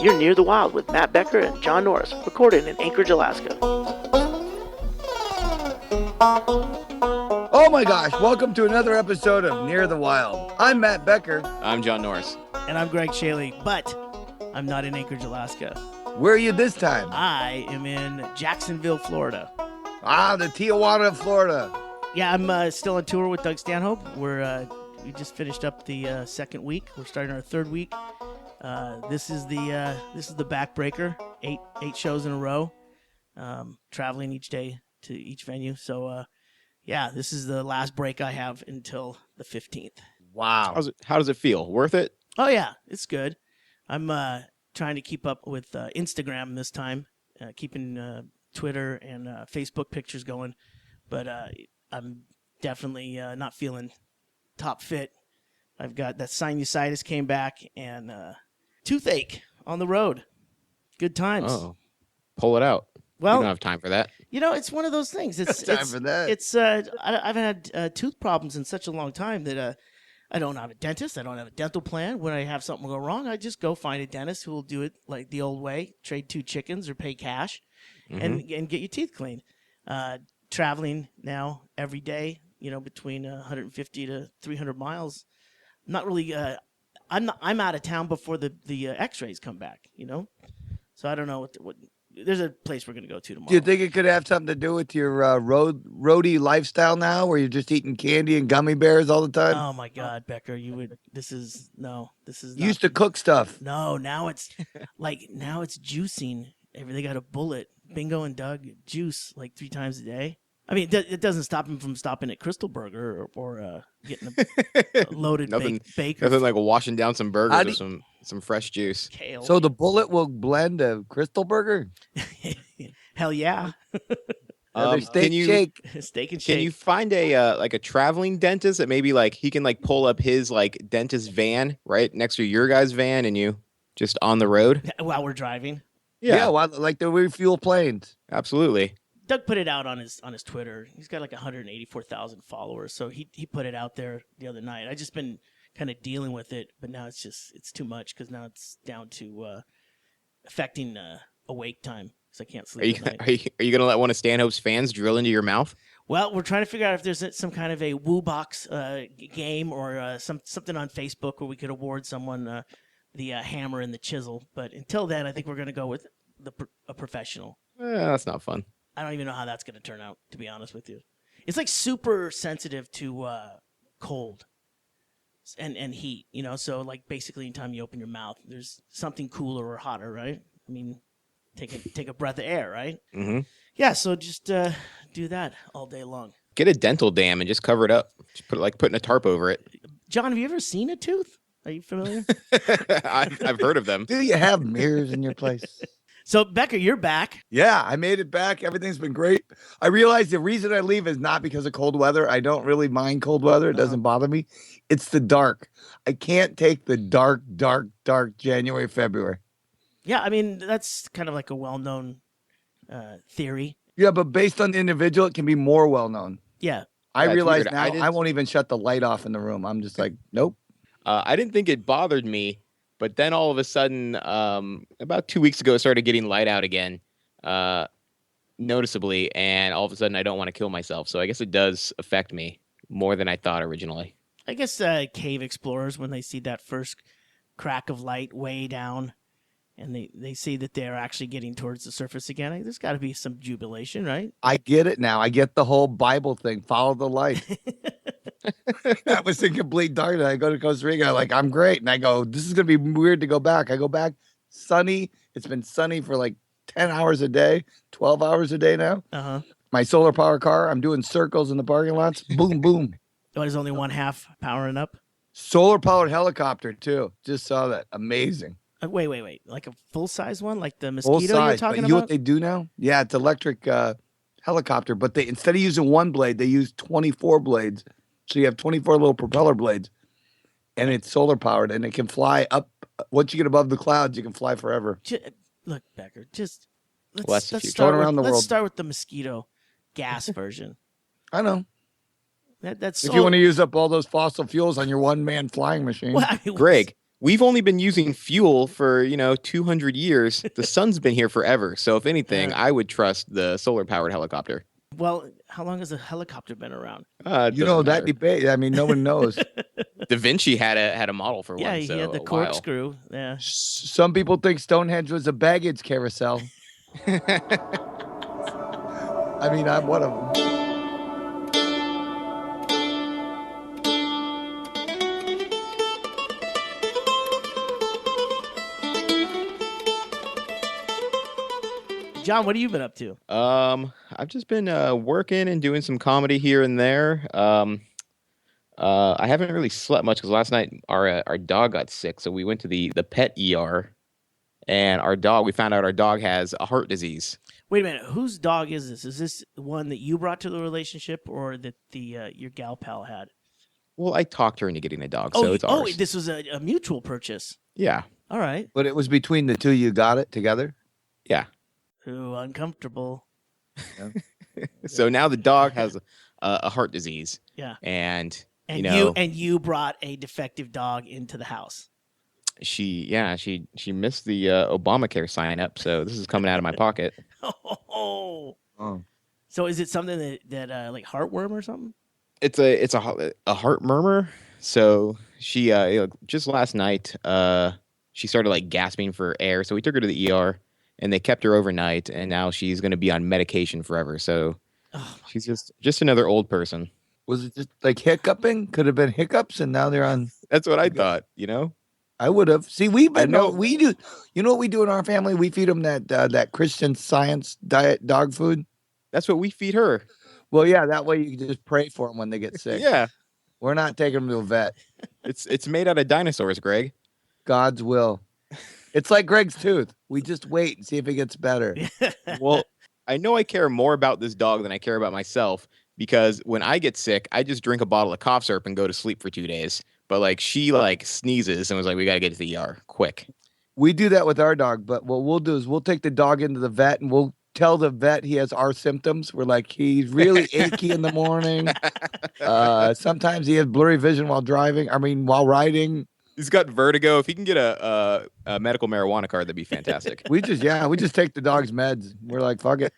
You're Near the Wild with Mat Becker and John Norris, recorded in Anchorage, Alaska. Oh my gosh, welcome to another episode of Near the Wild. I'm Mat Becker. I'm John Norris. And I'm Greg Chaille, but I'm not in Anchorage, Alaska. Where are you this time? I am in Jacksonville, Florida. Ah, the Tijuana of Florida. Yeah, I'm still on tour with Doug Stanhope. We just finished up the second week. We're starting our third week. This is the backbreaker. Eight shows in a row. Traveling each day to each venue. So yeah, this is the last break I have until the 15th. Wow. How does it feel? Worth it? Oh yeah, it's good. I'm trying to keep up with Instagram this time, keeping Twitter and Facebook pictures going, but I'm definitely not feeling top fit. I've got that sinusitis came back and toothache on the road. Good times. Oh, pull it out. Well, you don't have time for that. You know, it's one of those things. It's time for that. It's I've had tooth problems in such a long time that I don't have a dentist. I don't have a dental plan. When I have something go wrong, I just go find a dentist who will do it like the old way: trade 2 chickens or pay cash, and get your teeth cleaned. Traveling now every day, between 150 to 300 miles. Not really. I'm out of town before the X-rays come back. So I don't know what. There's a place we're going to go to tomorrow. Do you think it could have something to do with your roadie lifestyle now, where you're just eating candy and gummy bears all the time? Oh my God, Becker, this is not. You used to cook stuff. No, now it's juicing. They got a bullet. Bingo and Doug juice like 3 times a day. I mean, it doesn't stop him from stopping at Crystal Burger or getting a loaded bacon. Nothing like washing down some burgers with some fresh juice. Kale. So the bullet will blend a Crystal Burger? Hell yeah. Steak shake. Steak and shake. Can you find a traveling dentist that maybe he can pull up his dentist van right next to your guys' van and you just on the road while we're driving? Yeah, like the refuel planes. Absolutely. Doug put it out on his Twitter. He's got 184,000 followers, so he put it out there the other night. I just been kind of dealing with it, but now it's too much because now it's down to affecting awake time because I can't sleep. Are you gonna let one of Stanhope's fans drill into your mouth? Well, we're trying to figure out if there's some kind of a Woo Box game or something on Facebook where we could award someone the hammer and the chisel. But until then, I think we're going to go with a professional. That's not fun. I don't even know how that's going to turn out, to be honest with you. It's super sensitive to cold and heat, So basically, anytime you open your mouth, there's something cooler or hotter, right? I mean, take a breath of air, right? Mm-hmm. Yeah. So just do that all day long. Get a dental dam and just cover it up. Just putting a tarp over it. John, have you ever seen a tooth? Are you familiar? I've heard of them. Do you have mirrors in your place? So, Becker, you're back. Yeah, I made it back. Everything's been great. I realized the reason I leave is not because of cold weather. I don't really mind cold weather. It doesn't bother me. It's the dark. I can't take the dark January, February. Yeah, I mean, that's kind of like a well-known theory. Yeah, but based on the individual, it can be more well-known. Yeah. I realize now I won't even shut the light off in the room. I'm just like, nope. I didn't think it bothered me. But then all of a sudden, about 2 weeks ago, it started getting light out again, noticeably. And all of a sudden, I don't want to kill myself. So I guess it does affect me more than I thought originally. I guess cave explorers, when they see that first crack of light way down, and they see that they're actually getting towards the surface again, there's got to be some jubilation, right? I get it now. I get the whole Bible thing. Follow the light. That was in complete darkness. I go to Costa Rica, I'm great. And I go, this is going to be weird to go back. I go back, sunny. It's been sunny for 10 hours a day, 12 hours a day now. Uh-huh. My solar power car, I'm doing circles in the parking lots. Boom, boom. Oh, there's only 1/2 powering up? Solar powered helicopter, too. Just saw that. Amazing. Wait. Like a full-size one? Like the mosquito you're talking but about? You know what they do now? Yeah, it's electric helicopter. But they instead of using one blade, they use 24 blades. So you have 24 little propeller blades, and it's solar powered, and it can fly up. Once you get above the clouds, you can fly forever. Look, Becker, let's start around the world. Let's start with the mosquito gas version. I know. That's if you want to use up all those fossil fuels on your one-man flying machine. Greg, we've only been using fuel for 200 years. The sun's been here forever. So if anything, I would trust the solar powered helicopter. Well, how long has a helicopter been around? It You doesn't know that matter. debate. I mean, no one knows. Da Vinci had a model for Yeah, one. he So had the a while. corkscrew. Yeah. Some people think Stonehenge was a baggage carousel. I mean, I'm one of them. John, what have you been up to? I've just been working and doing some comedy here and there. I haven't really slept much because last night our dog got sick, so we went to the pet ER, and we found out our dog has a heart disease. Wait a minute. Whose dog is this? Is this one that you brought to the relationship, or that your gal pal had? Well, I talked her into getting a dog, so it's ours. This was a mutual purchase. Yeah, All right. But it was between the two you got it together? yeah. Ooh, uncomfortable. So now the dog has a heart disease, Yeah. and And you brought a defective dog into the house. she missed the Obamacare sign up, so this is coming out of my pocket. Oh. Oh. So is it something that like heartworm or something? It's a heart murmur. So she just last night she started like gasping for air, so we took her to the ER and they kept her overnight, and now she's going to be on medication forever. So she's just another old person. Was it just like hiccuping? Could have been hiccups, and now they're on. That's what I thought. I would have. See, we've been. know. We do. You know what we do in our family? We feed them that Christian Science diet dog food. That's what we feed her. Well, yeah, that way you can just pray for them when they get sick. Yeah, We're not taking them to a vet. it's made out of dinosaurs, Greg. God's will. It's like Greg's tooth. We just wait and see if it gets better. Well, I know I care more about this dog than I care about myself, because when I get sick, I just drink a bottle of cough syrup and go to sleep for 2 days. But like she like sneezes and was like, we got to get to the ER quick. We do that with our dog, but what we'll do is we'll take the dog into the vet and we'll tell the vet he has our symptoms. We're like, he's really achy in the morning. Sometimes he has blurry vision while riding. He's got vertigo. If he can get a medical marijuana card, that'd be fantastic. We just take the dog's meds. We're like, fuck it.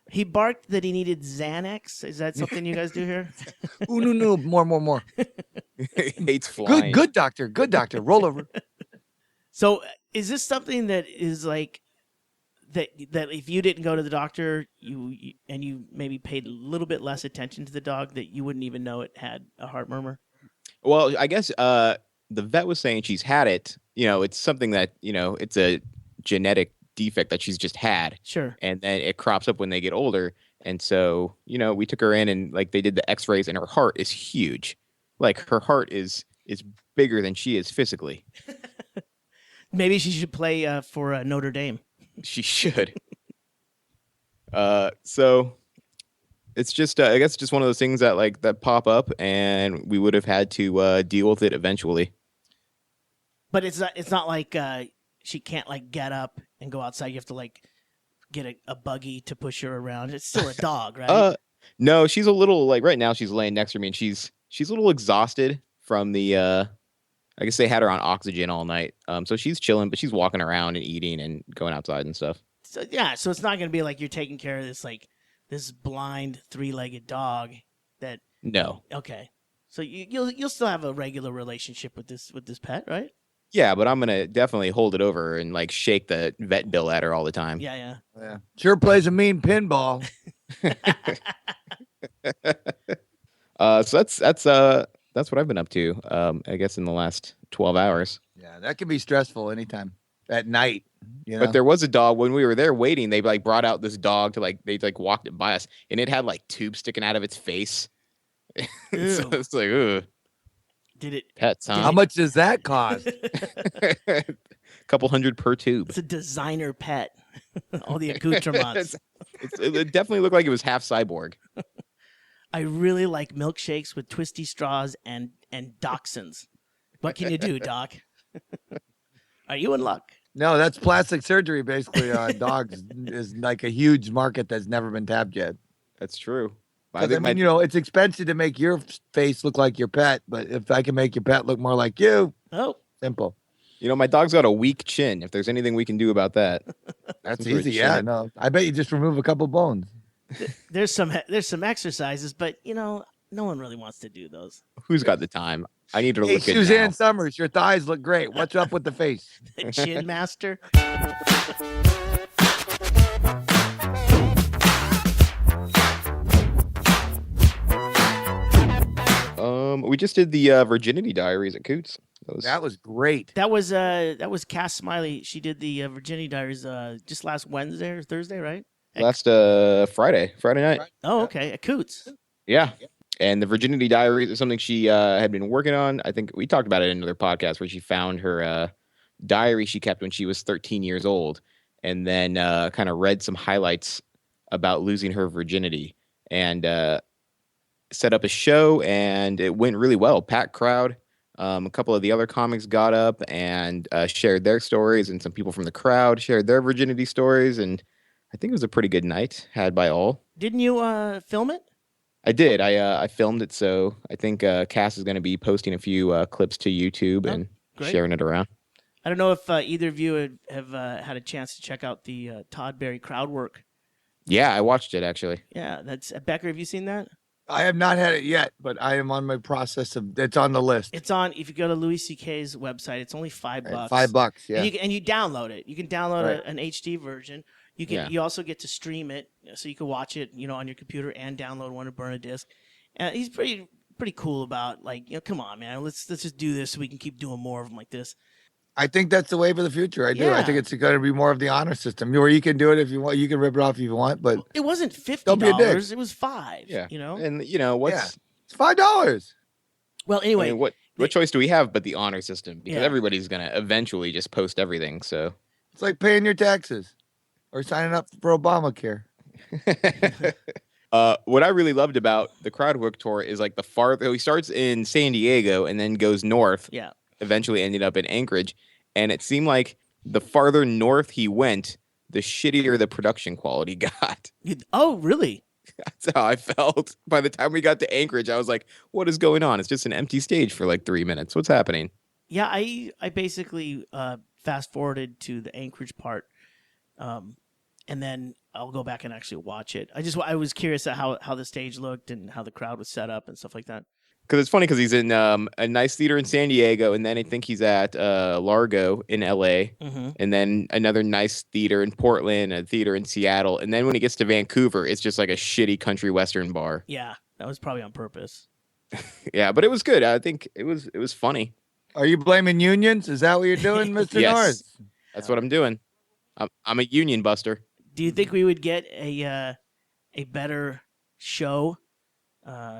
He barked that he needed Xanax. Is that something you guys do here? Ooh, no, more. He hates flying. Good doctor. Roll over. So is this something that is like that if you didn't go to the doctor, you maybe paid a little bit less attention to the dog, that you wouldn't even know it had a heart murmur? Well, I guess the vet was saying she's had it. It's something that, it's a genetic defect that she's just had. Sure. And then it crops up when they get older. And so, we took her in and like they did the x-rays, and her heart is huge. Like her heart is bigger than she is physically. Maybe she should play for Notre Dame. She should. So it's just, I guess, just one of those things that pop up, and we would have had to deal with it eventually. But it's not like she can't like get up and go outside. You have to like get a buggy to push her around. It's still a dog, right? No, she's a little like right now she's laying next to me, and she's a little exhausted from the I guess they had her on oxygen all night. So she's chilling, but she's walking around and eating and going outside and stuff. So yeah, so it's not going to be like you're taking care of this blind 3-legged dog that. No. Okay. So you'll still have a regular relationship with this pet, right? Yeah, but I'm gonna definitely hold it over and like shake the vet bill at her all the time. Yeah. Sure plays a mean pinball. So that's what I've been up to. I guess in the last 12 hours. Yeah, that can be stressful anytime at night. But there was a dog when we were there waiting. They like brought out this dog to they walked it by us, and it had like tubes sticking out of its face. So it's like, ooh. Did it? Pets, huh? How much does that cost? A couple $100 per tube. It's a designer pet. All the accoutrements. It definitely looked like it was half cyborg. I really like milkshakes with twisty straws and dachshunds. What can you do, Doc? Are you in luck? No, that's plastic surgery. Basically, dogs is like a huge market that's never been tapped yet. That's true. I mean, it's expensive to make your face look like your pet, but if I can make your pet look more like you, Oh, simple. You know, my dog's got a weak chin. If there's anything we can do about that. That's For a easy. Yeah, chin. no. I bet you just remove a couple bones. There's some exercises, but no one really wants to do those. Who's got the time? I need her to Hey, look good Suzanne now. Summers, your thighs look great. What's up with the face? The Chin Master. We just did the Virginity Diaries at Coots. That was great. That was Cass Smiley. She did the Virginity Diaries just last Wednesday or Thursday, right? last Friday night. Oh, okay. At Coots. Yeah. And the Virginity Diaries is something she had been working on. I think we talked about it in another podcast where she found her diary she kept when she was 13 years old, and then kind of read some highlights about losing her virginity, and set up a show, and it went really well. Packed crowd. A couple of the other comics got up and shared their stories, and some people from the crowd shared their virginity stories, and I think it was a pretty good night had by all. Didn't you film it? I did. I filmed it, so I think Cass is going to be posting a few clips to YouTube and great. sharing it around. I don't know if either of you have had a chance to check out the Todd Berry crowd work. Yeah, I watched it actually. Yeah, that's Becker. Have you seen that? I have not had it yet, but I am on my process of. It's on the list. It's on. If you go to Louis C.K.'s website, it's only $5. $5, yeah. And you download it. You can download Right. an HD version. You can. Yeah. You also get to stream it, so you can watch it, on your computer and download one and burn a disc. And he's pretty cool about come on, man, let's just do this so we can keep doing more of them like this. I think that's the wave of the future. I do. I Yeah. think it's going to be more of the honor system, where you can do it if you want. You can rip it off if you want, but It wasn't Don't be a dick. $50. It was $5. Yeah, You know. and what's Yeah. it's $5. Well, anyway, I mean, what choice do we have but the honor system? Because Yeah. everybody's gonna eventually just post everything. So It's like paying your taxes or signing up for Obamacare. what I really loved about the crowd work tour is like the farther he starts in San Diego and then goes north. yeah. Eventually ended up in Anchorage, and it seemed like the farther north he went, the shittier the production quality got. Oh, really? That's how I felt. By the time we got to Anchorage, I was like, what is going on? It's just an empty stage for like 3 minutes. What's happening? Yeah, I basically fast forwarded to the Anchorage part, and then I'll go back and actually watch it. I was curious at how the stage looked and how the crowd was set up and stuff like that. Because it's funny because he's in a nice theater in San Diego, and then I think he's at Largo in LA, Mm-hmm. and then another nice theater in Portland, a theater in Seattle, and then when he gets to Vancouver, it's just like a shitty country western bar. Yeah, that was probably on purpose. Yeah, but it was good. I think it was funny. Are you blaming unions? Is that what you're doing, Mr. Yes. Norris? That's what I'm doing. I'm a union buster. Do you think we would get a better show,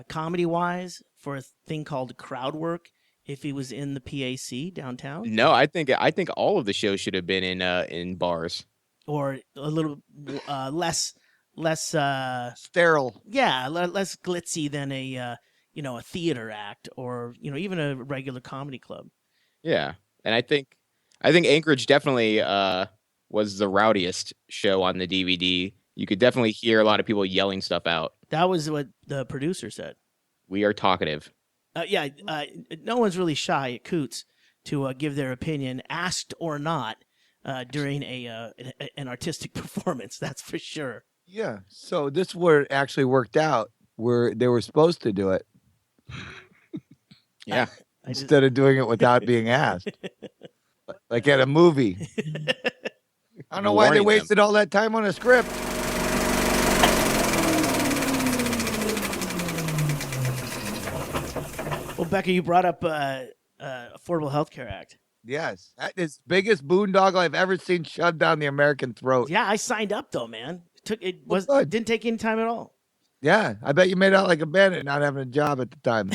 comedy wise, for a thing called crowd work if he was in the PAC downtown, No, I think all of the shows should have been in bars. or a little less Sterile. less glitzy than a theater act, or even a regular comedy club. Yeah, and I think Anchorage definitely was the rowdiest show on the DVD. You could definitely hear a lot of people yelling stuff out. That was what the producer said. We are talkative. No one's really shy at Coots to give their opinion, asked or not, during an artistic performance. That's for sure. Yeah. So this is where it actually worked out, where they were supposed to do it Yeah. instead of doing it without being asked, like at a movie. I don't know why they Warning them. wasted all that time on a script. Well, Becca, you brought up Affordable Health Care Act. Yes, that is biggest boondoggle I've ever seen shoved down the American throat. Yeah, I signed up though, man. It good. didn't take any time at all. Yeah, I bet you made out like a bandit not having a job at the time.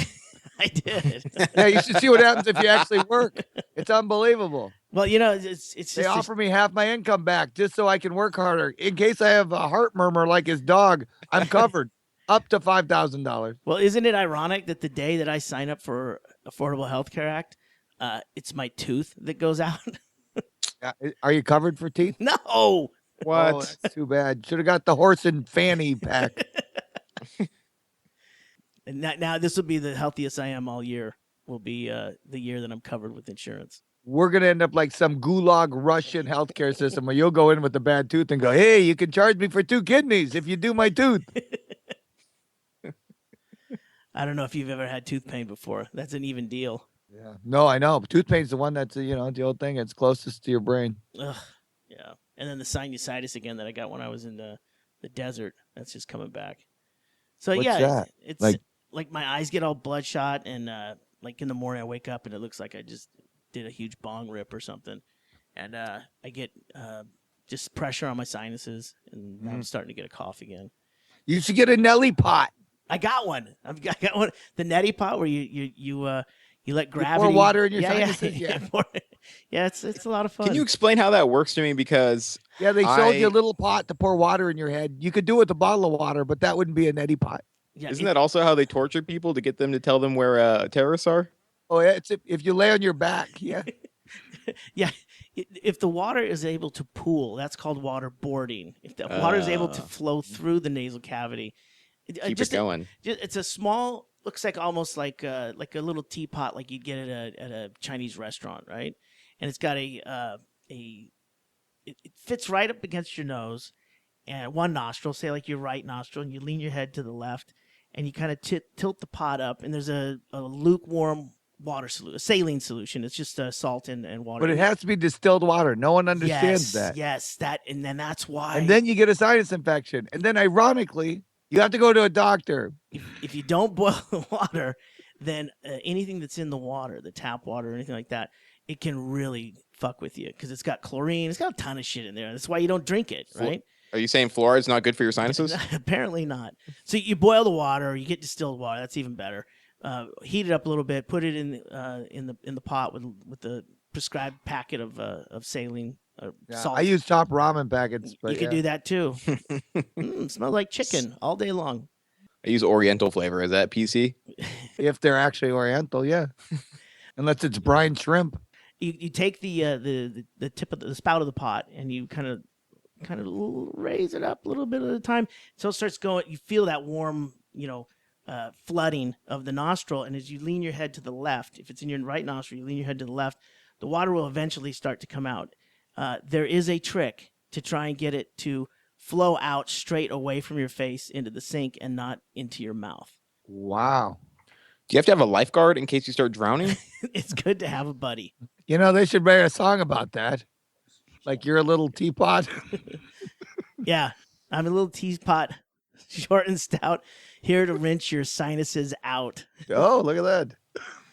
I did. Yeah, you should see what happens if you actually work. It's unbelievable. Well, it's They just offer me half my income back just so I can work harder. In case I have a heart murmur like his dog, I'm covered up to $5,000. Well, isn't it ironic that the day that I sign up for Affordable Health Care Act, it's my tooth that goes out? Are you covered for teeth? No. What? Oh, that's too bad. Should have got the horse and fanny pack. And now this will be the healthiest I am all year. Will be the year that I'm covered with insurance. we're going to end up like some gulag Russian healthcare system where you'll go in with a bad tooth and go, hey, you can charge me for 2 kidneys if you do my tooth. I don't know if you've ever had tooth pain before. That's an even deal. Yeah. No, I know. Tooth pain's the one that's, the old thing. It's closest to your brain. Ugh. Yeah. And then the sinusitis again that I got when I was in the desert. That's just coming back. So What's yeah, that? it's Like- like my eyes get all bloodshot, and like in the morning I wake up and it looks like I just did a huge bong rip or something, and I get just pressure on my sinuses, and now I'm starting to get a cough again. You should get a Nelly pot. I got one. I got one. The neti pot where you let gravity pour water in your yeah, sinuses. Yeah, yeah. It's a lot of fun. Can you explain how that works to me? Because Yeah, they sold you a little pot to pour water in your head. You could do it with a bottle of water, but that wouldn't be a neti pot. Yeah, isn't that also how they torture people to get them to tell them where terrorists are? Oh, yeah, it's if you lay on your back. Yeah. Yeah, if the water is able to pool, that's called waterboarding. If the water is able to flow through the nasal cavity, Keep it going. It's a small, looks like almost like a little teapot, like you'd get at a Chinese restaurant, right? And it's got it fits right up against your nose, and one nostril, say like your right nostril, and you lean your head to the left, and you kind of tilt the pot up, and there's a lukewarm water solution, a saline solution. It's just salt and water. But it has to be distilled water. No one understands that. Yes, and then that's why. And then you get a sinus infection. And then ironically, you have to go to a doctor. If you don't boil the water, then anything that's in the water, the tap water or anything like that, it can really fuck with you because it's got chlorine. It's got a ton of shit in there. That's why you don't drink it, right? Are you saying fluoride's not good for your sinuses? Apparently not. So you boil the water, or you get distilled water. That's even better. Heat it up a little bit. Put it in the pot with the prescribed packet of saline salt. I use top ramen packets. But you can do that too. Smells like chicken all day long. I use Oriental flavor. Is that PC? If they're actually Oriental, yeah. Unless it's brine shrimp. You take the tip of the spout of the pot and you kind of raise it up a little bit at a time so it starts going. You feel that warm, flooding of the nostril, and as you lean your head to the left, if it's in your right nostril, you lean your head to the left, the water will eventually start to come out. There is a trick to try and get it to flow out straight away from your face into the sink and not into your mouth. Wow. Do you have to have a lifeguard in case you start drowning? It's good to have a buddy. They should write a song about that. Like you're a little teapot. Yeah, I'm a little teapot, short and stout, here to rinse your sinuses out. Oh, look at that.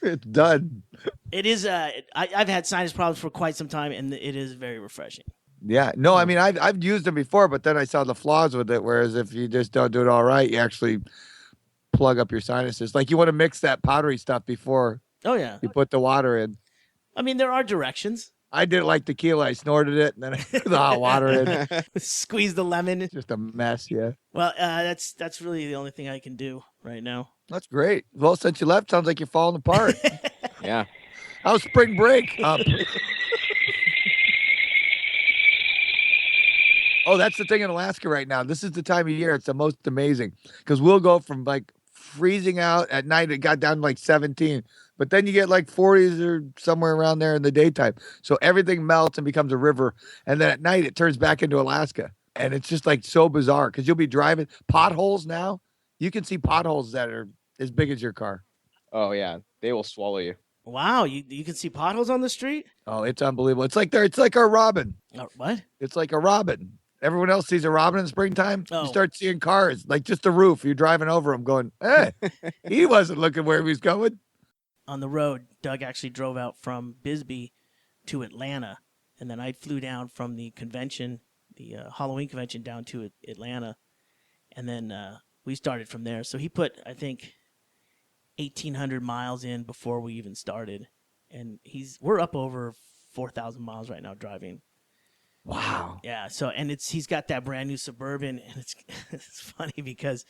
It's done. It is. I've had sinus problems for quite some time, and it is very refreshing. Yeah. No, I mean, I've used them before, but then I saw the flaws with it. Whereas if you just don't do it all right, you actually plug up your sinuses. Like you want to mix that powdery stuff before Oh yeah. you put the water in. I mean, there are directions. I did it like tequila. I snorted it and then I threw the hot water in. Squeeze the lemon. Just a mess. Yeah. Well, that's really the only thing I can do right now. That's great. Well, since you left, sounds like you're falling apart. Yeah. How's spring break? Oh, that's the thing in Alaska right now. This is the time of year. It's the most amazing because we'll go from like freezing out at night. It got down to like 17, but then you get like 40s or somewhere around there in the daytime. So everything melts and becomes a river. And then at night it turns back into Alaska. And it's just like so bizarre because you'll be driving potholes now. You can see potholes that are as big as your car. Oh yeah, they will swallow you. Wow, you can see potholes on the street? Oh, it's unbelievable. It's like a robin. What? It's like a robin. Everyone else sees a robin in springtime. Oh. You start seeing cars, like just the roof. You're driving over them going, hey, he wasn't looking where he was going. On the road, Doug actually drove out from Bisbee to Atlanta, and then I flew down from the convention, the Halloween convention, down to Atlanta, and then we started from there. So he put, I think, 1,800 miles in before we even started, and we're up over 4,000 miles right now driving. Wow. Yeah. So, and he's got that brand new Suburban, and it's funny because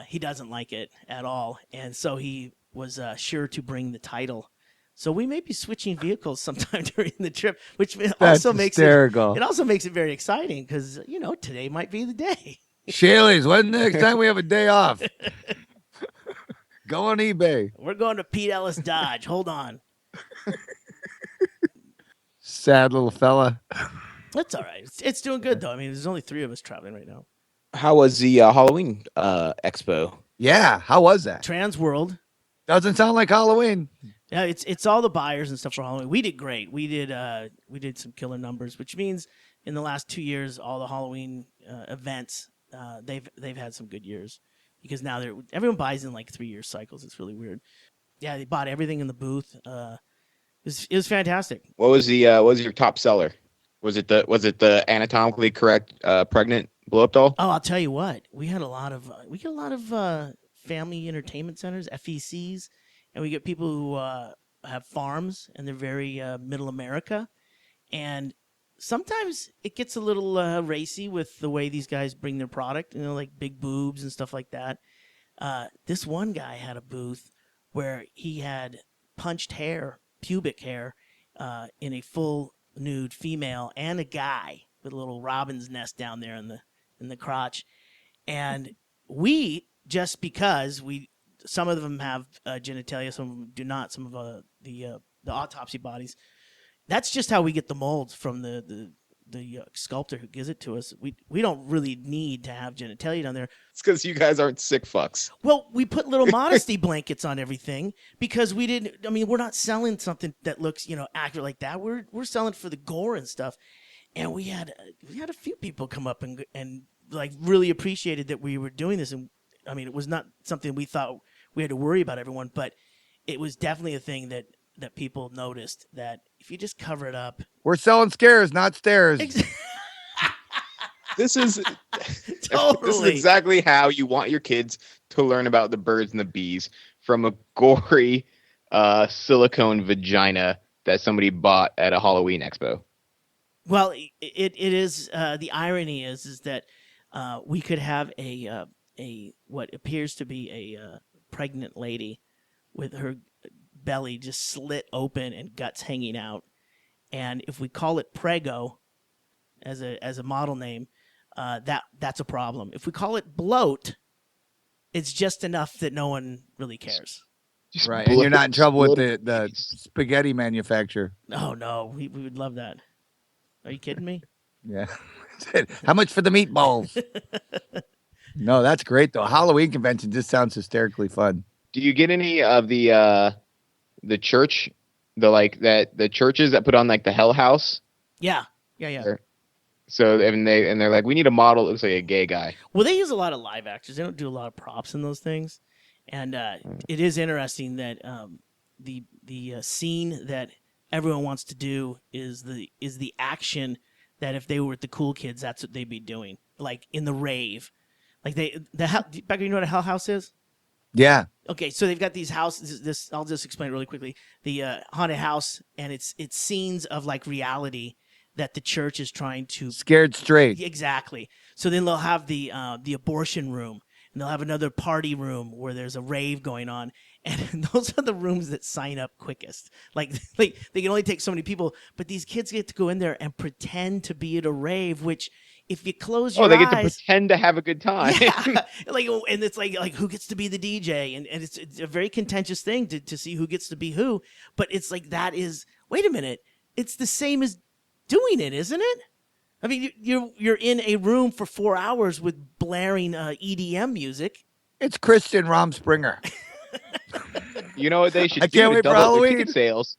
he doesn't like it at all, and so he was sure to bring the title. So we may be switching vehicles sometime during the trip, which also makes hysterical. it also makes it very exciting because today might be the day. Chaille's, when next time we have a day off? Go on eBay. We're going to Pete Ellis Dodge. Hold on. Sad little fella. That's all right. It's doing good though. I mean, there's only 3 of us traveling right now. How was the Halloween expo? Yeah, how was that? Trans World. Doesn't sound like Halloween. Yeah, it's all the buyers and stuff for Halloween. We did great. We did some killer numbers, which means in the last 2 years, all the Halloween events they've had some good years because now everyone buys in like 3-year cycles. It's really weird. Yeah, they bought everything in the booth. It was fantastic. What was your top seller? Was it the anatomically correct pregnant blow up doll? Oh, I'll tell you what. We get a lot of family entertainment centers, FECs, and we get people who have farms and they're very middle America, and sometimes it gets a little racy with the way these guys bring their product. Like big boobs and stuff like that. This one guy had a booth where he had punched hair, pubic hair, in a full nude female and a guy with a little robin's nest down there in the crotch. And we, just because some of them have genitalia, some of them do not, some of the autopsy bodies, that's just how we get the molds from the sculptor who gives it to us. We don't really need to have genitalia down there. It's because you guys aren't sick fucks. Well, we put little modesty blankets on everything because we're not selling something that looks, accurate like that. We're selling for the gore and stuff. And we had a few people come up and like really appreciated that we were doing this. And I mean, it was not something we thought we had to worry about everyone, but it was definitely a thing that people noticed, that if you just cover it up. We're selling scares, not stairs. This is Totally. This is exactly how you want your kids to learn about the birds and the bees, from a gory silicone vagina that somebody bought at a Halloween expo. Well, it is the irony is that we could have a what appears to be a pregnant lady with her belly just slit open and guts hanging out, and if we call it Prego as a model name, that's a problem. If we call it bloat, it's just enough that no one really cares. Just Right, and you're not in trouble with the bloat. spaghetti manufacturer. Oh no, we would love that. Are you kidding me? Yeah. How much for the meatballs? No, that's great though. Halloween convention just sounds hysterically fun. Do you get any of the church, the churches that put on like the Hell House? Yeah. So they're like, we need a model that looks like a gay guy. Well, they use a lot of live actors. They don't do a lot of props in those things, and it is interesting that the scene that everyone wants to do is the action that if they were the cool kids, that's what they'd be doing, like in the rave, like Becker, you know what a Hell House is? Yeah. Okay, so they've got these houses. This I'll just explain it really quickly. The haunted house, and it's scenes of like reality that the church is trying to Scared straight. exactly. So then they'll have the abortion room, and they'll have another party room where there's a rave going on, and those are the rooms that sign up quickest. Like they can only take so many people, but these kids get to go in there and pretend to be at a rave, which if you close your eyes, they get to pretend to have a good time. yeah, and it's like who gets to be the DJ, and it's a very contentious thing to see who gets to be who. But it's like that is wait a minute, it's the same as doing it, isn't it? I mean, you're in a room for 4 hours with blaring EDM music. It's Christian Romspringer. You know what they should I do can't to wait for double up their Halloween. ticket sales?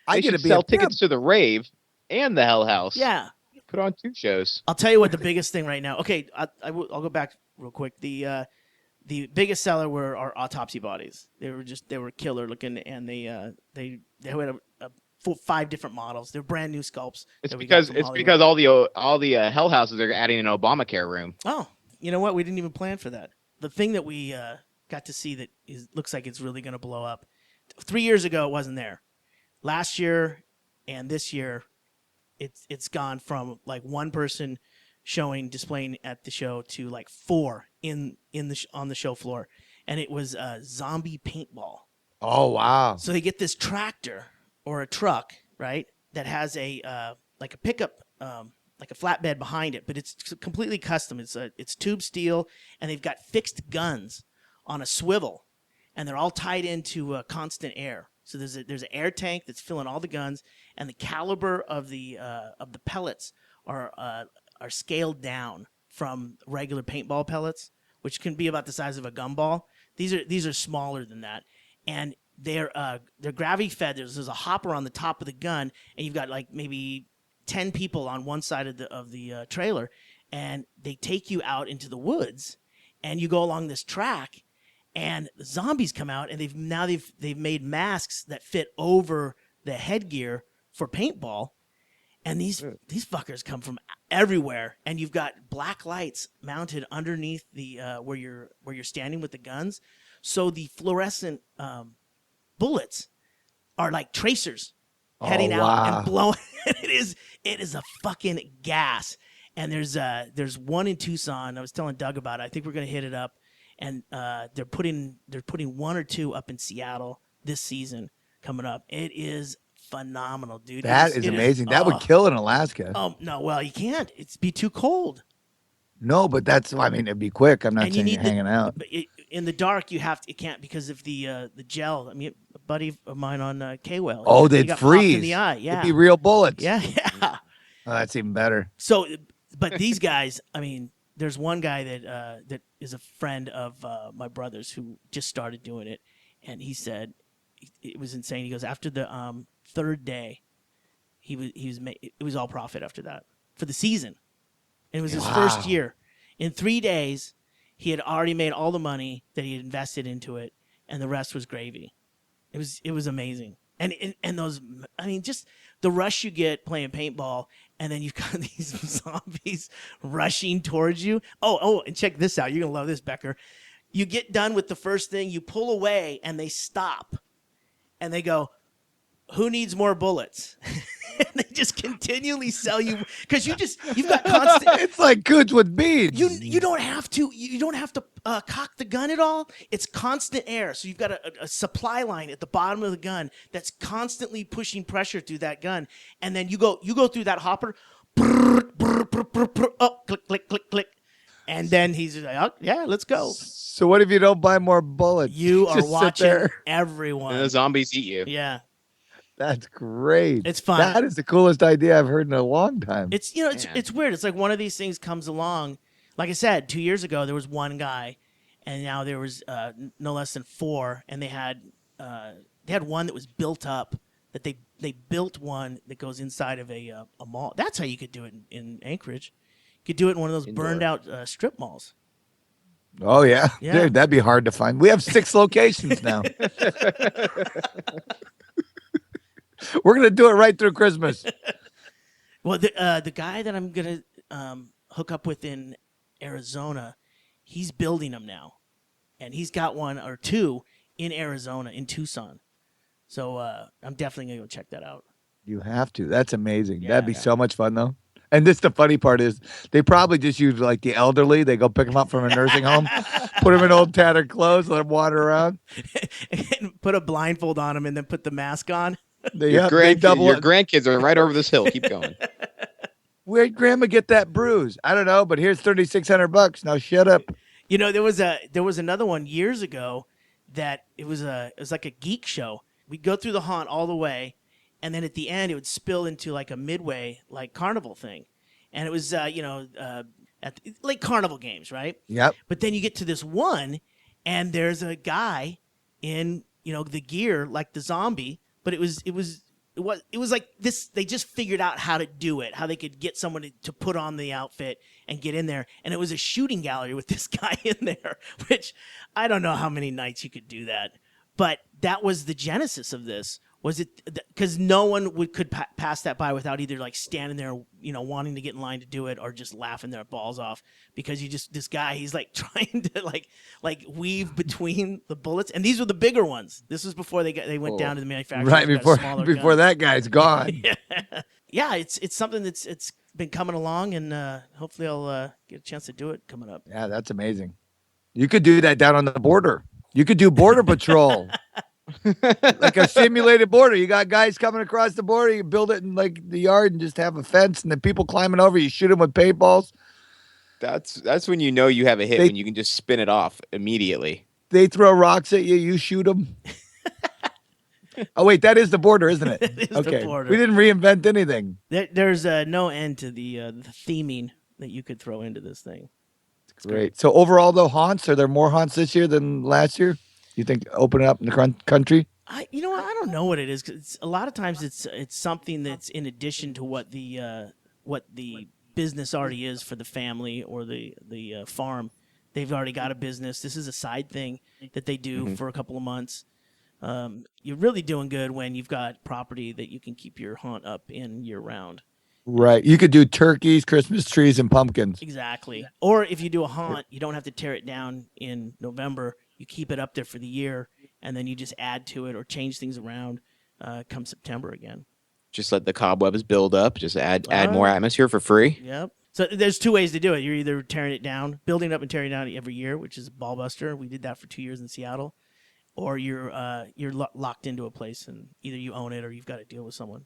I They get to should be sell a pimp. tickets to the rave and the Hell House. Yeah, Put on 2 shows. I'll tell you what the biggest thing right now. Okay, I'll go back real quick. The biggest seller were our autopsy bodies. They were killer looking, and they had 5 different models. They're brand new sculpts. It's that we got because from Hollywood. all the Hell Houses are adding an Obamacare room. Oh, you know what? We didn't even plan for that. The thing that we got to see that looks like it's really going to blow up. 3 years ago, it wasn't there. Last year and this year, it's gone from like one person displaying at the show to like 4 on the show floor, and it was zombie paintball. Oh wow. So they get this tractor or a truck, right, that has a like a pickup, like a flatbed behind it, but it's completely custom. It's tube steel, and they've got fixed guns on a swivel, and they're all tied into constant air. So there's an air tank that's filling all the guns, and the caliber of the pellets are scaled down from regular paintball pellets, which can be about the size of a gumball. These are smaller than that, and they're gravity fed. There's a hopper on the top of the gun, and you've got like maybe 10 people on one side of the trailer, and they take you out into the woods, and you go along this track, and the zombies come out, and they've made masks that fit over the headgear for paintball, and these fuckers come from everywhere, and you've got black lights mounted underneath the where you're standing with the guns, so the fluorescent bullets are like tracers heading out and blowing. It is a fucking gas. And there's one in Tucson. I was telling Doug about it. I think we're gonna hit it up, and they're putting one or two up in Seattle this season coming up. It is phenomenal, dude. That is amazing. That would kill in Alaska. Oh no, well you can't. It's be too cold. No, but it'd be quick. I'm not saying you're hanging out. But in the dark, you can't because of the gel. I mean, a buddy of mine on K-Well. Oh, they'd freeze in the eye. Yeah, it'd be real bullets. Yeah. Oh, that's even better. So, but these guys, I mean, there's one guy that is a friend of my brother's who just started doing it, and he said it was insane. He goes, after the third day, it was all profit after that for the season. And it was his first year. In 3 days, he had already made all the money that he had invested into it, and the rest was gravy. It was amazing. And those, I mean, just the rush you get playing paintball, and then you've got these zombies rushing towards you. Oh, and check this out. You're going to love this, Becker. You get done with the first thing, you pull away, and they stop. And they go, who needs more bullets? And they just continually sell you because you've got constant. It's like goods with beads. You don't have to cock the gun at all. It's constant air, so you've got a supply line at the bottom of the gun that's constantly pushing pressure through that gun, and then you go through that hopper, click click click click, and then he's like, oh, yeah, let's go. So what if you don't buy more bullets? You are watching everyone, and the zombies eat you. Yeah. That's great. It's fun. That is the coolest idea I've heard in a long time. It's it's weird. It's like one of these things comes along. Like I said, 2 years ago there was one guy, and now there was no less than four, and they had one that was built up. That they built one that goes inside of a mall. That's how you could do it in Anchorage. You could do it in one of those burned out strip malls. Oh yeah, dude, that'd be hard to find. We have 6 locations now. We're gonna do it right through Christmas. Well, the guy that I'm gonna hook up with in Arizona, he's building them now, and he's got one or two in Arizona, in Tucson. So I'm definitely gonna go check that out. You have to. That's amazing. That'd be so much fun, though. And the funny part is, they probably just use like the elderly. They go pick them up from a nursing home, put them in old tattered clothes, let them wander around, and put a blindfold on them, and then put the mask on. Your grandkids are right over this hill. Keep going. Where'd Grandma get that bruise? I don't know, but here's $3,600. Now shut up. You know, there was another one years ago that it was like a geek show. We'd go through the haunt all the way, and then at the end it would spill into like a midway like carnival thing, and it was like carnival games, right? Yep. But then you get to this one, and there's a guy in the gear like the zombie. But it was like this. They just figured out how to do it, how they could get someone to put on the outfit and get in there. And it was a shooting gallery with this guy in there, which I don't know how many nights you could do that. But that was the genesis of this. Was it because no one could pass that by without either like standing there, wanting to get in line to do it, or just laughing their balls off because this guy, he's like trying to like weave between the bullets, and these were the bigger ones. This was before they went down to the manufacturer. Right before that guy's gone. Yeah, it's something it's been coming along, and hopefully I'll get a chance to do it coming up. Yeah, that's amazing. You could do that down on the border. You could do border patrol. Like a simulated border. You got guys coming across the border. You build it in like the yard and just have a fence, and then people climbing over. You shoot them with paintballs. That's when you know you have a hit, when you can just spin it off immediately. They throw rocks at you. You shoot them. Oh, wait, that is the border, isn't it? That is the Okay. border. We didn't reinvent anything. There's no end to the theming that you could throw into this thing. It's Great. So overall, though, haunts, are there more haunts this year than last year? You think open it up in the country? You know what? I don't know what it is. 'Cause a lot of times it's something that's in addition to what the business already is for the family or the farm. They've already got a business. This is a side thing that they do for a couple of months. You're really doing good when you've got property that you can keep your haunt up in year round. Right. You could do turkeys, Christmas trees, and pumpkins. Exactly. Or if you do a haunt, you don't have to tear it down in November. You keep it up there for the year, and then you just add to it or change things around come September again. Just let the cobwebs build up. Just add more atmosphere for free. Yep. So there's two ways to do it. You're either tearing it down, building it up and tearing it down every year, which is a ball buster. We did that for 2 years in Seattle. Or you're locked into a place, and either you own it or you've got to deal with someone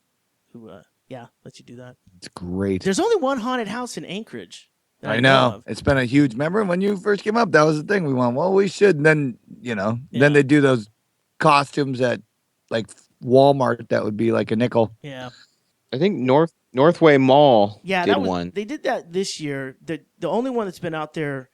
who lets you do that. It's great. There's only one haunted house in Anchorage. I know. It's been a huge. Remember when you first came up? That was the thing. We went, well, we should. And then, then they do those costumes at like Walmart that would be like a nickel. Yeah. I think Northway Mall did one. They did that this year. The only one that's been out there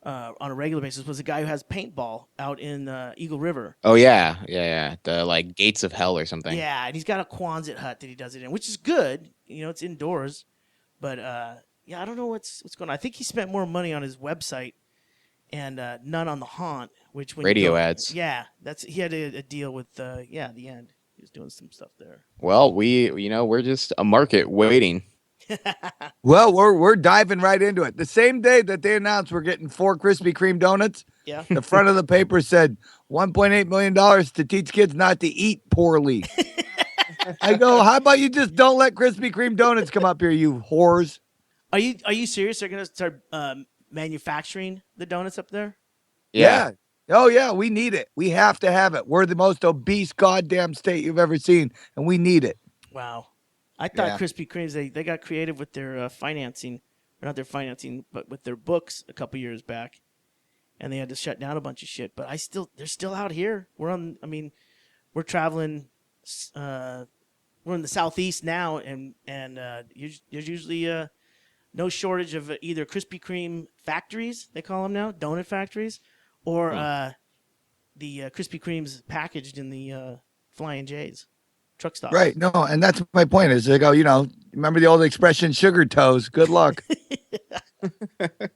on a regular basis was a guy who has paintball out in Eagle River. Oh, yeah. The like Gates of Hell or something. Yeah, and he's got a Quonset hut that he does it in, which is good. It's indoors. But, I don't know what's going on. I think he spent more money on his website and none on the haunt, which when radio ads. Yeah, he had a deal with the end. He was doing some stuff there. Well, we're just a market waiting. Well, we're diving right into it. The same day that they announced we're getting 4 Krispy Kreme donuts, the front of the paper said $1.8 million to teach kids not to eat poorly. I go, how about you just don't let Krispy Kreme donuts come up here, you whores? Are you serious? They're going to start manufacturing the donuts up there? Yeah. Oh, yeah, we need it. We have to have it. We're the most obese goddamn state you've ever seen, and we need it. Wow. I thought Krispy Kremes, they got creative with their financing. Or not their financing, but with their books a couple years back. And they had to shut down a bunch of shit. But they're still out here. We're traveling, we're in the southeast now, and there's usually no shortage of either Krispy Kreme factories, they call them now, donut factories, or the Krispy Kremes packaged in the Flying J's truck stops. Right. No, and that's my point is they go, remember the old expression, sugar toes, good luck.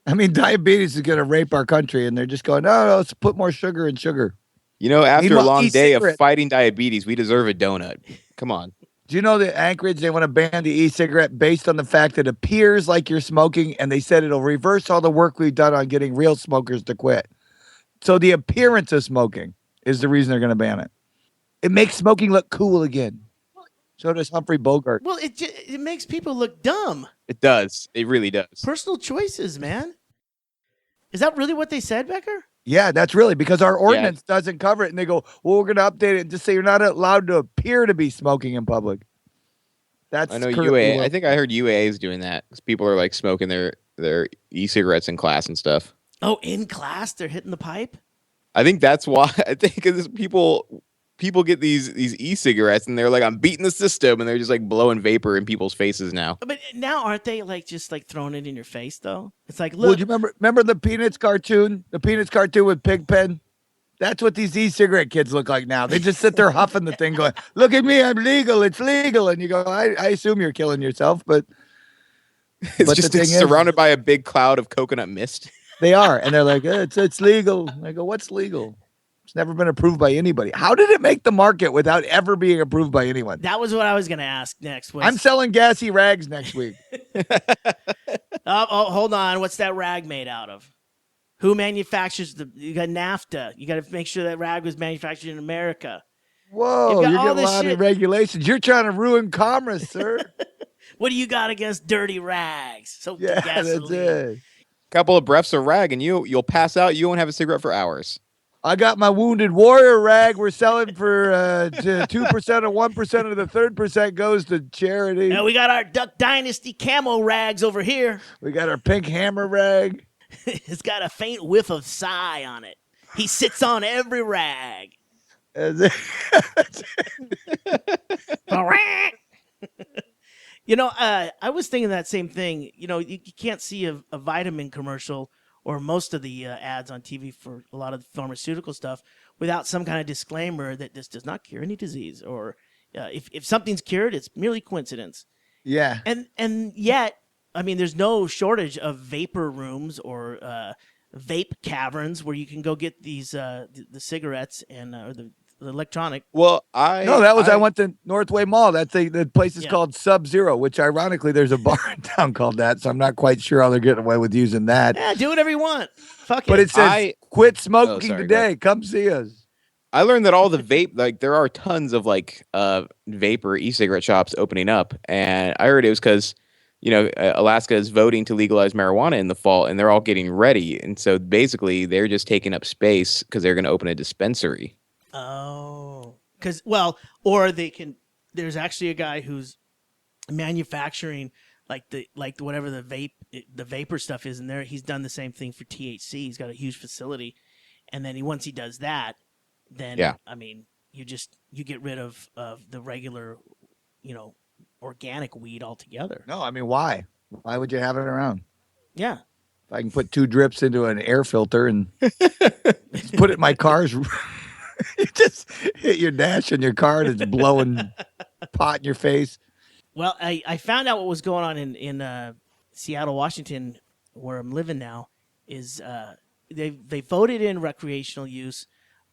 I mean, diabetes is going to rape our country, and they're just going, no, let's put more sugar in sugar. After a long day of fighting diabetes, we deserve a donut. Come on. Do you know that Anchorage, they want to ban the e-cigarette based on the fact that it appears like you're smoking, and they said it'll reverse all the work we've done on getting real smokers to quit. So the appearance of smoking is the reason they're going to ban it. It makes smoking look cool again. So does Humphrey Bogart. Well, it makes people look dumb. It does. It really does. Personal choices, man. Is that really what they said, Becker? Yeah, that's really because our ordinance doesn't cover it. And they go, well, we're going to update it and just say you're not allowed to appear to be smoking in public. That's I know UAA. I think I heard UAA is doing that because people are like smoking their e-cigarettes in class and stuff. Oh, in class? They're hitting the pipe? I think that's why. I think because people get these e-cigarettes and they're like, I'm beating the system, and they're just like blowing vapor in people's faces now. But now aren't they like just like throwing it in your face though? It's like, look. Well, do you remember the Peanuts cartoon? The Peanuts cartoon with Pigpen? That's what these e-cigarette kids look like now. They just sit there huffing the thing going, look at me, I'm legal, it's legal. And you go, I assume you're killing yourself, but it's surrounded by a big cloud of coconut mist. They are. And they're like, it's legal. I go, what's legal? It's never been approved by anybody. How did it make the market without ever being approved by anyone? That was what I was going to ask next. I'm selling gassy rags next week. Hold on. What's that rag made out of? Who manufactures you got NAFTA. You got to make sure that rag was manufactured in America. Whoa, you're getting a lot of regulations. You're trying to ruin commerce, sir. What do you got against dirty rags? So yeah, that's it. Couple of breaths of rag and you'll pass out. You won't have a cigarette for hours. I got my Wounded Warrior rag. We're selling for 2% or 1% of the 3% goes to charity. Now we got our Duck Dynasty camo rags over here. We got our Pink Hammer rag. It's got a faint whiff of sigh on it. He sits on every rag. I was thinking that same thing. You can't see a vitamin commercial or most of the ads on TV for a lot of the pharmaceutical stuff without some kind of disclaimer that this does not cure any disease, or if something's cured, it's merely coincidence. Yeah. And yet, I mean, there's no shortage of vapor rooms or vape caverns where you can go get these the cigarettes and or the electronic. Well, I went to Northway Mall. The place is Yeah. called Sub-Zero, which ironically there's a bar in town called that. So I'm not quite sure how they're getting away with using that. Yeah, do whatever you want. Fuck But it says, quit smoking Oh, sorry, go today. ahead. Come see us. I learned that all the vape, like there are tons of like vapor e-cigarette shops opening up, and I heard it was because Alaska is voting to legalize marijuana in the fall, and they're all getting ready, and so basically they're just taking up space because they're going to open a dispensary. Oh, or they can. There's actually a guy who's manufacturing whatever the vapor stuff is in there. He's done the same thing for THC. He's got a huge facility, and then once he does that, then I mean, you get rid of the regular, organic weed altogether. No, I mean, why? Why would you have it around? Yeah. If I can put 2 drips into an air filter and just put it in my car's, you just hit your dash in your car and it's blowing pot in your face. Well, I found out what was going on in Seattle, Washington, where I'm living now. Is they voted in recreational use,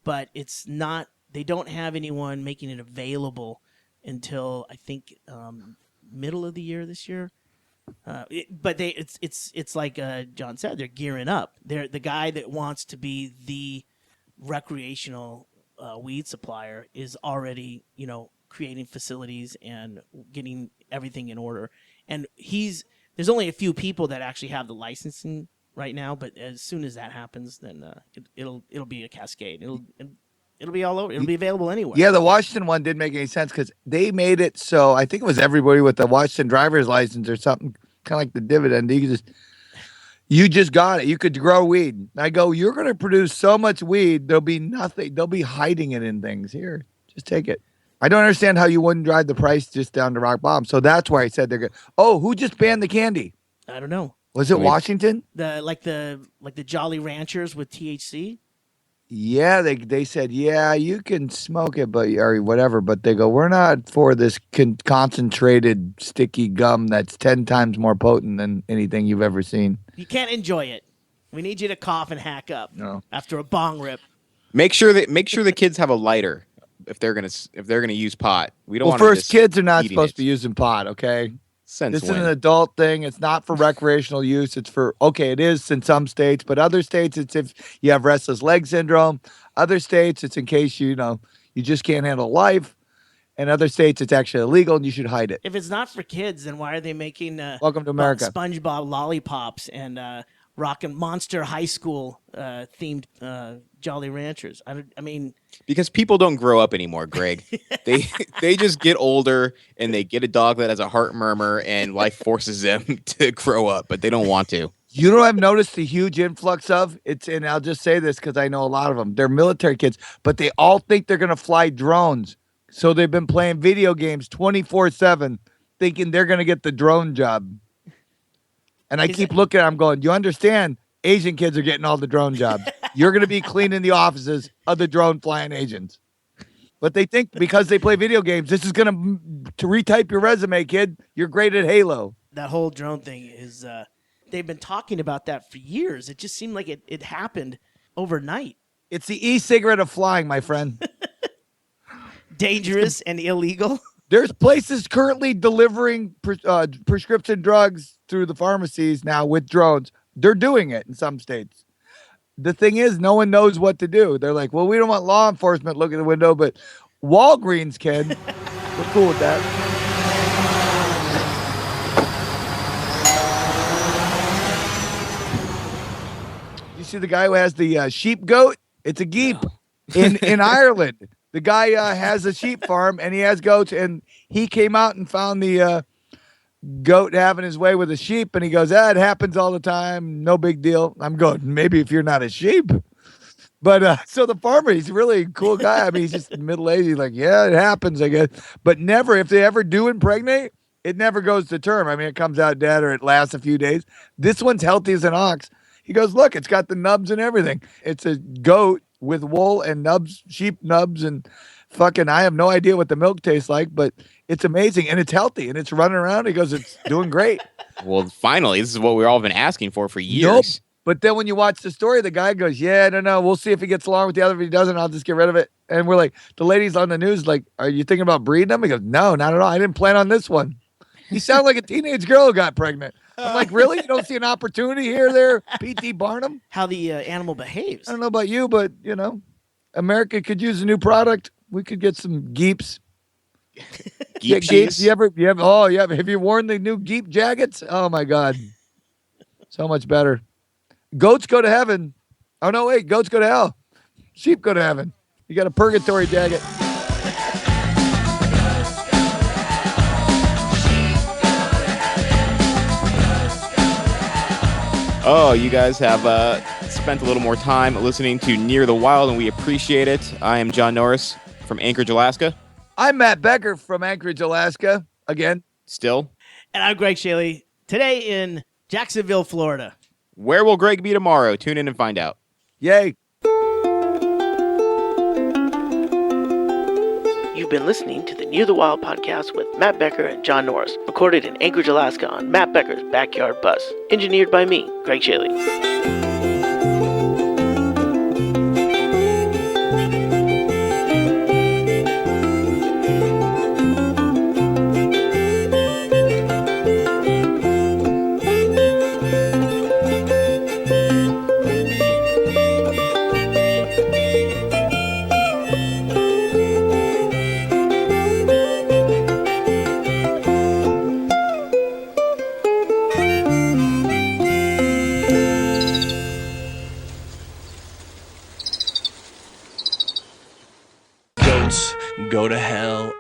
but it's not. They don't have anyone making it available until I think middle of the year this year. It's like John said, they're gearing up. They're the guy that wants to be the recreational weed supplier is already creating facilities and getting everything in order. And there's only a few people that actually have the licensing right now, but as soon as that happens, then it'll be a cascade. It'll be all over. It'll be available anywhere. Yeah, the Washington one didn't make any sense because they made it so I think it was everybody with the Washington driver's license or something, kind of like the dividend. You just got it. You could grow weed. And I go, you're going to produce so much weed, there'll be nothing. They'll be hiding it in things. Here, just take it. I don't understand how you wouldn't drive the price just down to rock bottom. So that's why I said they're good. Oh, who just banned the candy? I don't know. Was it Washington? The Jolly Ranchers with THC. Yeah, they said, yeah, you can smoke it, or whatever. But they go, we're not for this concentrated sticky gum that's 10 times more potent than anything you've ever seen. You can't enjoy it. We need you to cough and hack up after a bong rip. Make sure the kids have a lighter if they're gonna use pot. We don't. Well, first, kids are not supposed to be using pot. Okay. This is an adult thing. It's not for recreational use. It's for, it is in some states, but other states, it's if you have restless leg syndrome. Other states, it's in case you just can't handle life. And other states, it's actually illegal and you should hide it. If it's not for kids, then why are they making Welcome to America SpongeBob lollipops and rocking Monster High School themed Jolly Ranchers? I mean, because people don't grow up anymore, Greg. they just get older and they get a dog that has a heart murmur and life forces them to grow up, but they don't want to. You know what I've noticed the huge influx of? And I'll just say this because I know a lot of them. They're military kids, but they all think they're going to fly drones. So they've been playing video games 24/7 thinking they're going to get the drone job. And I keep looking at them going, you understand? Asian kids are getting all the drone jobs. You're going to be cleaning the offices of the drone flying Asians. But they think because they play video games, this is going to retype your resume, kid. You're great at Halo. That whole drone thing is, they've been talking about that for years. It just seemed like it happened overnight. It's the e-cigarette of flying, my friend. Dangerous and illegal. There's places currently delivering prescription drugs through the pharmacies now with drones. They're doing it in some states. The thing is, no one knows what to do. They're like, well, we don't want law enforcement looking at the window, but Walgreens can. We're cool with that. You see the guy who has the sheep goat? It's a Geep in Ireland. The guy has a sheep farm and he has goats, and he came out and found the goat having his way with a sheep, and he goes, it happens all the time. No big deal. I'm going, maybe if you're not a sheep. But so the farmer, he's really a cool guy. I mean, he's just middle-aged. He's like, yeah, it happens, I guess. But never, if they ever do impregnate, it never goes to term. I mean, it comes out dead or it lasts a few days. This one's healthy as an ox. He goes, look, it's got the nubs and everything. It's a goat with wool and nubs, sheep nubs, and fucking, I have no idea what the milk tastes like, but it's amazing and it's healthy and it's running around. He goes, it's doing great. Well, finally, this is what we've all been asking for years. Nope. But then when you watch the story, the guy goes, yeah, I don't know. We'll see if he gets along with the other. If he doesn't, I'll just get rid of it. And we're like, the lady's on the news, like, are you thinking about breeding them? He goes, no, not at all. I didn't plan on this one. He sounds like a teenage girl who got pregnant. I'm like, really? You don't see an opportunity here, there, P.T. Barnum? How the animal behaves. I don't know about you, but, you know, America could use a new product. We could get some Geeps. Geep cheese? Have you worn the new Geep jackets? Oh, my God. So much better. Goats go to heaven. Oh, no, wait. Goats go to hell. Sheep go to heaven. You got a purgatory jacket. Oh, you guys have spent a little more time listening to Near the Wild, and we appreciate it. I am John Norris from Anchorage, Alaska. I'm Mat Becker from Anchorage, Alaska. Again. Still. And I'm Greg Chaille. Today in Jacksonville, Florida. Where will Greg be tomorrow? Tune in and find out. Yay. You've been listening to the Near the Wild podcast with Mat Becker and John Norris, recorded in Anchorage, Alaska on Mat Becker's backyard bus. Engineered by me, Greg Chaille. Go to hell.